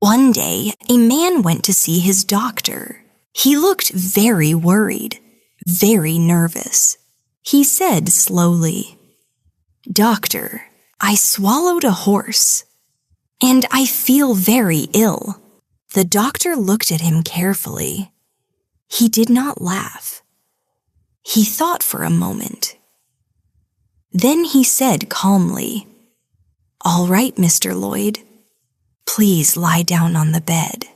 One day, a man went to see his doctor. He looked very worried, very nervous. He said slowly, "Doctor, I swallowed a horse, and I feel very ill." The doctor looked at him carefully. He did not laugh. He thought for a moment. Then he said calmly, "All right, Mr. Lloyd. Please lie down on the bed.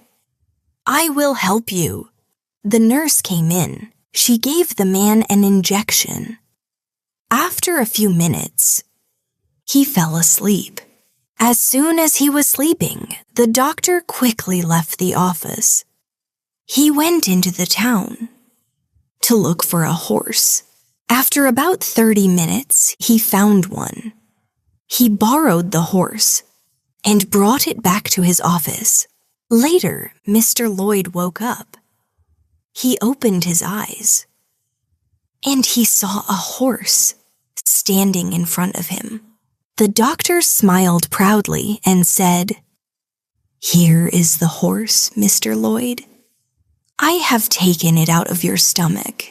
I will help you." The nurse came in. She gave the man an injection. After a few minutes, he fell asleep. As soon as he was sleeping, the doctor quickly left the office. He went into the town to look for a horse. After about 30 minutes, he found one. He borrowed the horse and brought it back to his office. Later, Mr. Lloyd woke up. He opened his eyes, and he saw a horse standing in front of him. The doctor smiled proudly and said, "Here is the horse, Mr. Lloyd. I have taken it out of your stomach.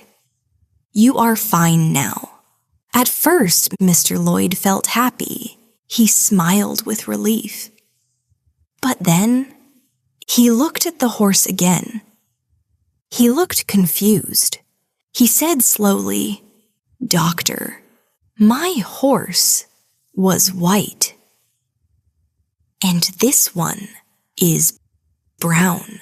You are fine now." At first, Mr. Lloyd felt happy. He smiled with relief. But then, he looked at the horse again. He looked confused. He said slowly, "Doctor, my horse was white, and this one is brown."